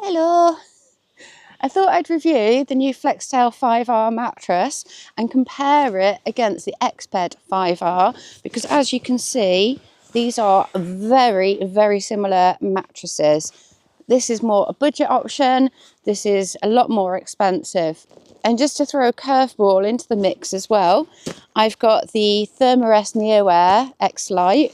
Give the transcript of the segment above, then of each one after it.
Hello! I thought I'd review the new Flextail 5R mattress and compare it against the Exped 5R because, as you can see, these are very similar mattresses. This is more a budget option, this is a lot more expensive. And just to throw a curveball into the mix as well, I've got the Thermarest Neoair XLite.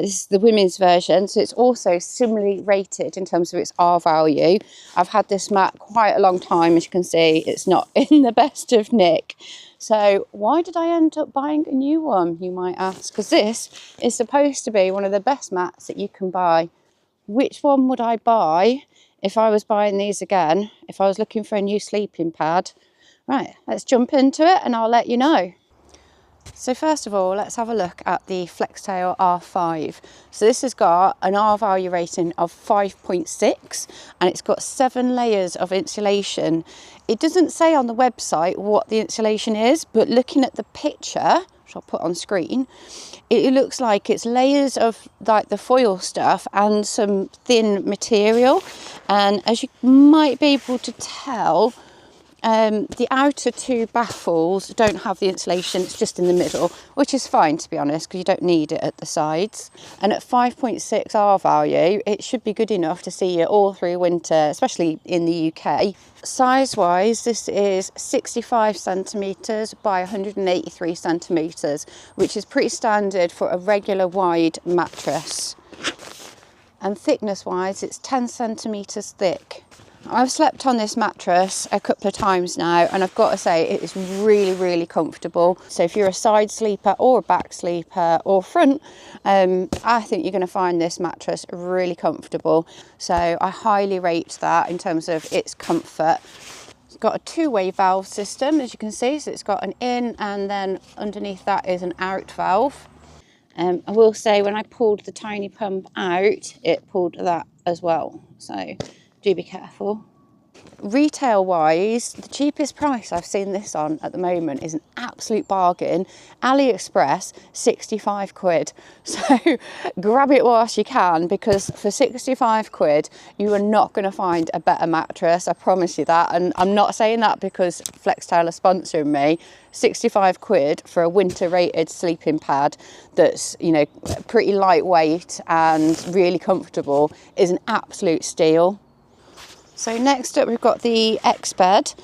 This is the women's version, so it's also similarly rated in terms of its R value. I've had this mat quite a long time, as you can see, it's not in the best of nick. So why did I end up buying a new one, you might ask? Because this is supposed to be one of the best mats that you can buy. Which one would I buy if I was buying these again, if I was looking for a new sleeping pad? Right, let's jump into it and I'll let you know. So first of all, let's have a look at the Flextail R5. So this has got an R value rating of 5.6 and it's got 7 layers of insulation. It doesn't say on the website what the insulation is, but looking at the picture, which I'll put on screen, it looks like it's layers of like the foil stuff and some thin material. And as you might be able to tell, the outer 2 baffles don't have the insulation, it's just in the middle, which is fine to be honest, because you don't need it at the sides. And at 5.6 R value, it should be good enough to see you all through winter, especially in the UK. Size wise, this is 65 centimetres by 183 centimetres, which is pretty standard for a regular wide mattress. And thickness wise, it's 10 centimetres thick. I've slept on this mattress a couple of times now and I've got to say it is really comfortable. So if you're a side sleeper or a back sleeper or front, I think you're going to find this mattress really comfortable. So I highly rate that in terms of its comfort. It's got a 2-way valve system, as you can see, so it's got an in and then underneath that is an out valve. I will say when I pulled the tiny pump out, it pulled that as well, so do be careful. Retail wise, the cheapest price I've seen this on at the moment is an absolute bargain. AliExpress, 65 quid. So grab it whilst you can, because for 65 quid, you are not going to find a better mattress. I promise you that. And I'm not saying that because Flextail are sponsoring me. 65 quid for a winter rated sleeping pad that's, you know, pretty lightweight and really comfortable is an absolute steal. So next up we've got the Exped.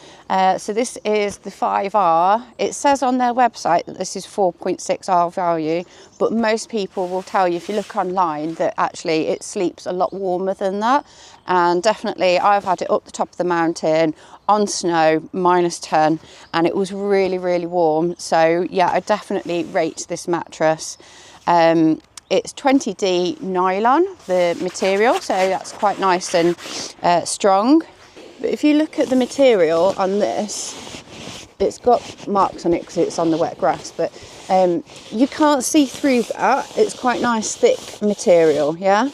So this is the 5R. It says on their website that this is 4.6 R value, but most people will tell you if you look online that actually it sleeps a lot warmer than that. And definitely I've had it up the top of the mountain on snow, -10, and it was really warm. So yeah, I definitely rate this mattress. It's 20D nylon, the material, so that's quite nice and strong. But if you look at the material on this, it's got marks on it because it's on the wet grass, but you can't see through that. It's quite nice thick material, yeah?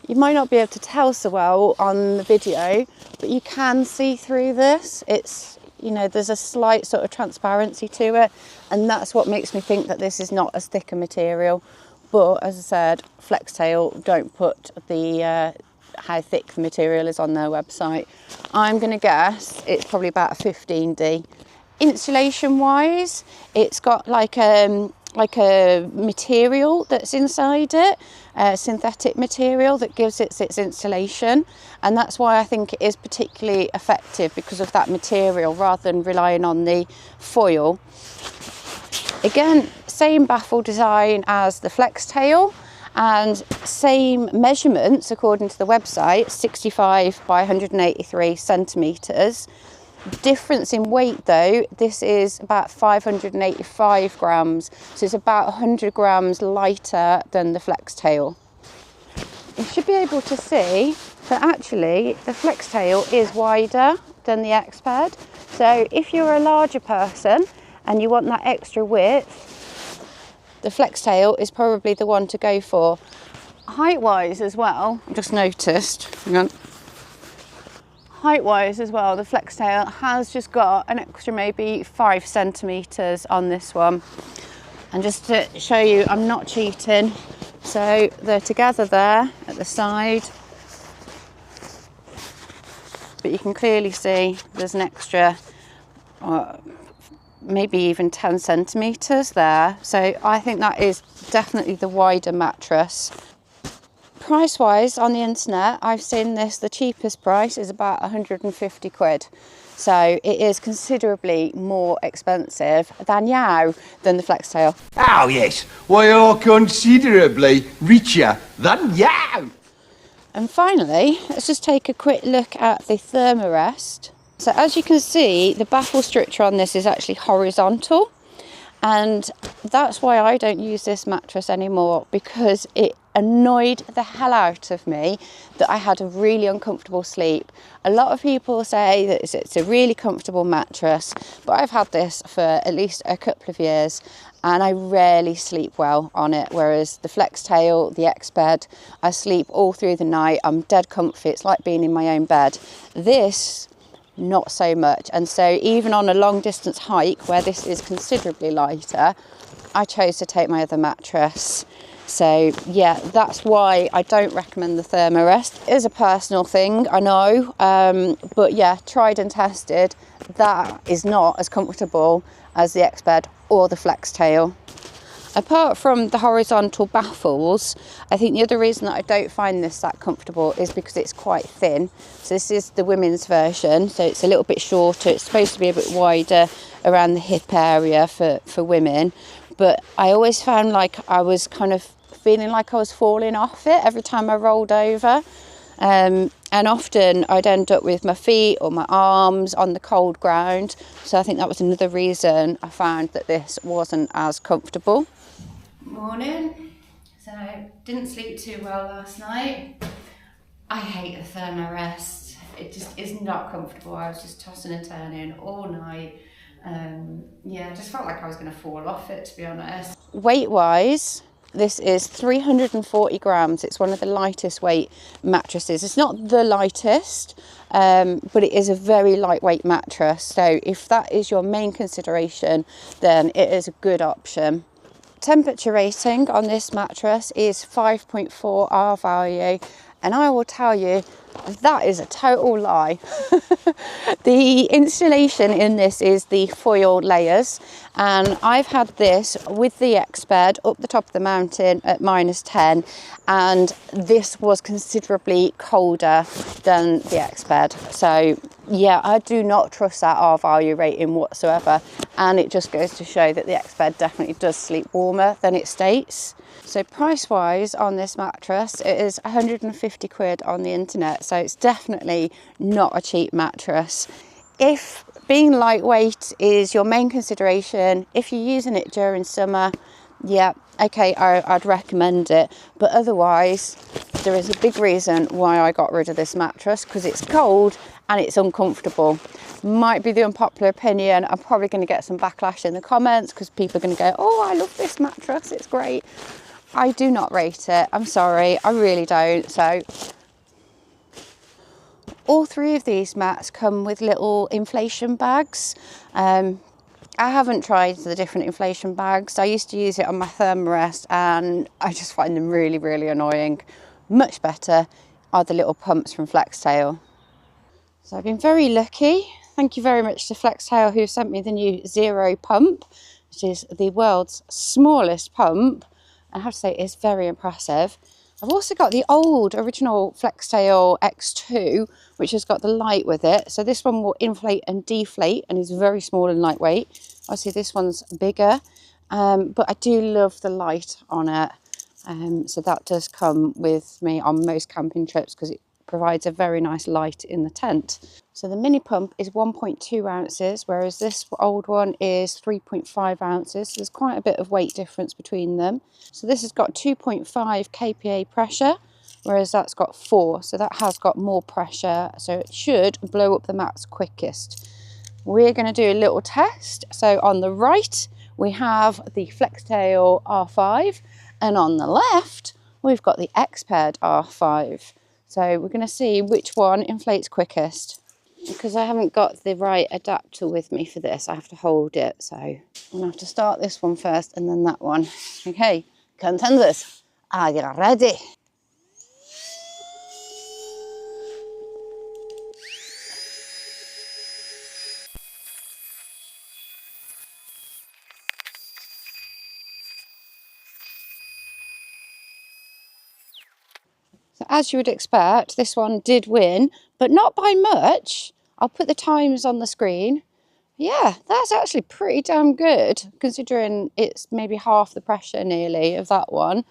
You might not be able to tell so well on the video, but you can see through this. It's, you know, there's a slight sort of transparency to it, and that's what makes me think that this is not as thick a material. But as I said, Flextail don't put the how thick the material is on their website. I'm going to guess it's probably about a 15D. Insulation wise, it's got like a material that's inside it, a synthetic material that gives it its insulation, and that's why I think it is particularly effective, because of that material rather than relying on the foil. Again, same baffle design as the Flextail and same measurements according to the website, 65 by 183 centimetres. Difference in weight though, this is about 585 grams, so it's about 100 grams lighter than the Flextail. You should be able to see that actually the Flextail is wider than the Exped. So if you're a larger person and you want that extra width, the Flextail is probably the one to go for. Height wise as well, I just noticed, hang on. Height wise as well, the Flextail has just got an extra maybe 5 centimetres on this one. And just to show you, I'm not cheating. So they're together there at the side. but you can clearly see there's an extra maybe even 10 centimeters there. So I think that is definitely the wider mattress. Price wise on the internet, I've seen this, the cheapest price is about 150 quid. So it is considerably more expensive than the Flextail. Oh yes, why you're considerably richer than you. And finally, let's just take a quick look at the Thermarest. So as you can see, the baffle structure on this is actually horizontal, and that's why I don't use this mattress anymore, because it annoyed the hell out of me that I had a really uncomfortable sleep. A lot of people say that it's a really comfortable mattress, but I've had this for at least a couple of years and I rarely sleep well on it, whereas the Flextail, the Exped, I sleep all through the night. I'm dead comfy. It's like being in my own bed. This, not so much. And so even on a long distance hike where this is considerably lighter, I chose to take my other mattress. So yeah, that's why I don't recommend the Thermarest. It is a personal thing, I know, but yeah, tried and tested, that is not as comfortable as the Exped or the Flextail. Apart from the horizontal baffles, I think the other reason that I don't find this that comfortable is because it's quite thin. So this is the women's version, so it's a little bit shorter. It's supposed to be a bit wider around the hip area for women. But I always found like I was kind of feeling like I was falling off it every time I rolled over. And often I'd end up with my feet or my arms on the cold ground. So I think that was another reason I found that this wasn't as comfortable. Morning. So didn't sleep too well last night. I hate the Thermarest. It just is not comfortable. I was just tossing and turning all night. Yeah, I just felt like I was going to fall off it, to be honest. Weight wise, this is 340 grams. It's one of the lightest weight mattresses. It's not the lightest, but it is a very lightweight mattress. So if that is your main consideration, then it is a good option. Temperature rating on this mattress is 5.4 R value, and I will tell you that is a total lie. The insulation in this is the foil layers, and I've had this with the Exped up the top of the mountain at -10, and this was considerably colder than the Exped. So yeah, I do not trust that R value rating whatsoever, and it just goes to show that the Exped definitely does sleep warmer than it states. So price wise on this mattress, it is 150 quid on the internet, so it's definitely not a cheap mattress. If being lightweight is your main consideration, if you're using it during summer, yeah, okay, I'd recommend it. But otherwise, there is a big reason why I got rid of this mattress, because it's cold and it's uncomfortable. Might be the unpopular opinion. I'm probably going to get some backlash in the comments because people are going to go, oh, I love this mattress, it's great. I do not rate it. I'm sorry, I really don't. So all three of these mats come with little inflation bags. I haven't tried the different inflation bags. I used to use it on my Thermarest and I just find them really, really annoying. Much better are the little pumps from Flextail. So I've been very lucky. Thank you very much to Flextail, who sent me the new Zero pump, which is the world's smallest pump. I have to say it's very impressive. I've also got the old original Flextail X2, which has got the light with it. So this one will inflate and deflate and is very small and lightweight. Obviously this one's bigger, but I do love the light on it. So that does come with me on most camping trips because it provides a very nice light in the tent. So the mini pump is 1.2 ounces, whereas this old one is 3.5 ounces. So there's quite a bit of weight difference between them. So this has got 2.5 kPa pressure, whereas that's got 4. So that has got more pressure. So it should blow up the mats quickest. We're going to do a little test. So on the right, we have the Flextail R5, and on the left, we've got the Exped R5. So we're going to see which one inflates quickest. Because I haven't got the right adapter with me for this, I have to hold it. So I'm going to have to start this one first and then that one. Okay, contenders, are you ready? as you would expect, this one did win, but not by much. I'll put the times on the screen. Yeah, that's actually pretty damn good, considering it's maybe half the pressure nearly of that one.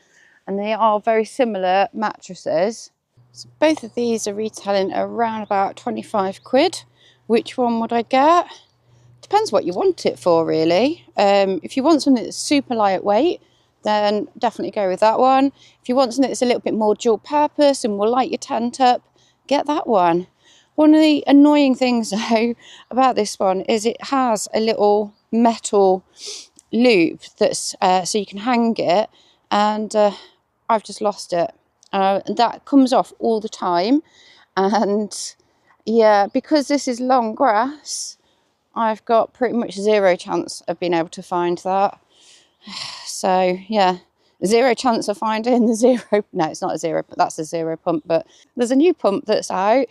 And they are very similar mattresses. So both of these are retailing around about 25 quid. Which one would I get? Depends what you want it for, really. If you want something that's super lightweight, then definitely go with that one. If you want something that's a little bit more dual purpose and will light your tent up, get that one. One of the annoying things though about this one is it has a little metal loop that's so you can hang it, and I've just lost it. And that comes off all the time, and yeah, because this is long grass, I've got pretty much zero chance of being able to find that. So yeah, zero chance of finding the zero. No, it's not a zero, but that's a zero pump. But there's a new pump that's out.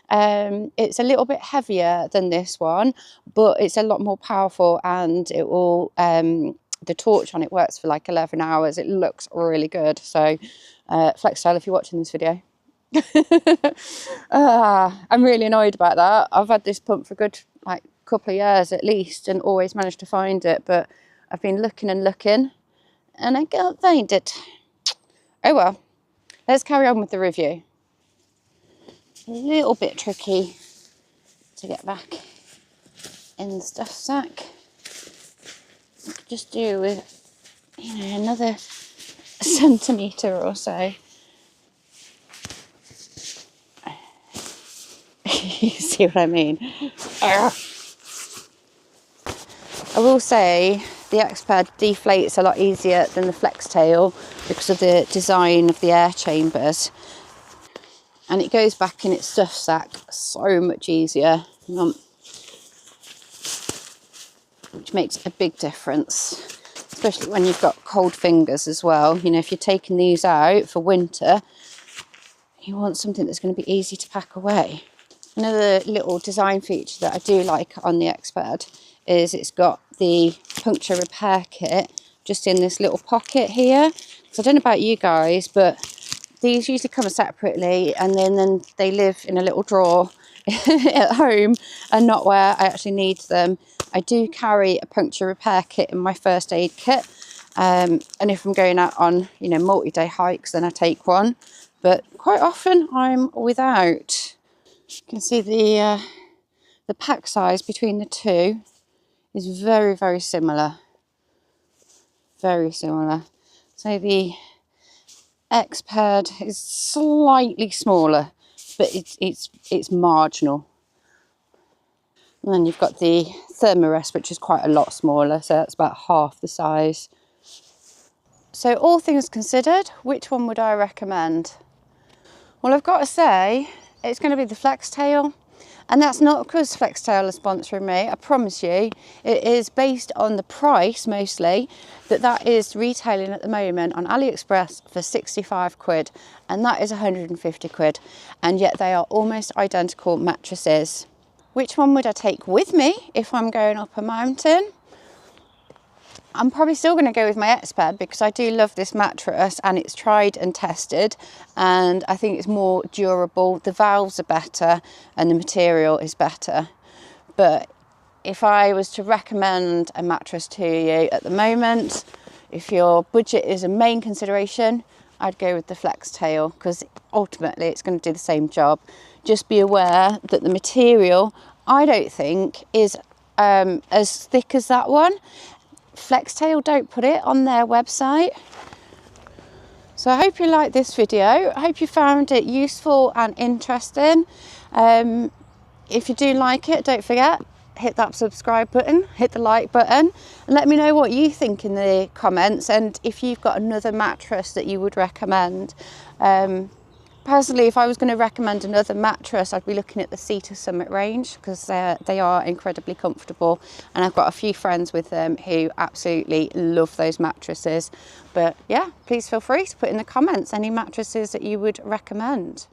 It's a little bit heavier than this one, but it's a lot more powerful, and it will the torch on it works for like 11 hours. It looks really good. So Flextail, if you're watching this video, I'm really annoyed about that. I've had this pump for a good like couple of years at least, and always managed to find it, but I've been looking and looking and I can't find it. Oh well, let's carry on with the review. A little bit tricky to get back in the stuff sack. I could just do with, you know, another centimetre or so. You see what I mean? Arrgh. I will say the Exped deflates a lot easier than the Flextail because of the design of the air chambers, and it goes back in its stuff sack so much easier, which makes a big difference, especially when you've got cold fingers as well. You know, if you're taking these out for winter, you want something that's going to be easy to pack away. Another little design feature that I do like on the Exped is it's got the puncture repair kit just in this little pocket here. So I don't know about you guys, but these usually come separately, and then they live in a little drawer at home and not where I actually need them. I do carry a puncture repair kit in my first aid kit, and if I'm going out on, you know, multi-day hikes, then I take one, but quite often I'm without. You can see the pack size between the two is very, very similar. Very similar. So the Exped is slightly smaller, but it's marginal. And then you've got the Thermarest, which is quite a lot smaller, so that's about half the size. So all things considered, which one would I recommend? Well, I've got to say, it's going to be the Flextail. And that's not because Flextail is sponsoring me, I promise you. It is based on the price, mostly, that is retailing at the moment on AliExpress for 65 quid. And that is 150 quid. And yet they are almost identical mattresses. Which one would I take with me if I'm going up a mountain? I'm probably still going to go with my Exped because I do love this mattress and it's tried and tested, and I think it's more durable. The valves are better and the material is better. But if I was to recommend a mattress to you at the moment, if your budget is a main consideration, I'd go with the Flextail because ultimately it's going to do the same job. Just be aware that the material, I don't think, is as thick as that one. Flextail don't put it on their website. So I hope you liked this video. I hope you found it useful and interesting. If you do like it, don't forget, hit that subscribe button, hit the like button, and let me know what you think in the comments, and if you've got another mattress that you would recommend. Personally, if I was going to recommend another mattress, I'd be looking at the Cedar Summit range because they are incredibly comfortable, and I've got a few friends with them who absolutely love those mattresses. But yeah, please feel free to put in the comments any mattresses that you would recommend.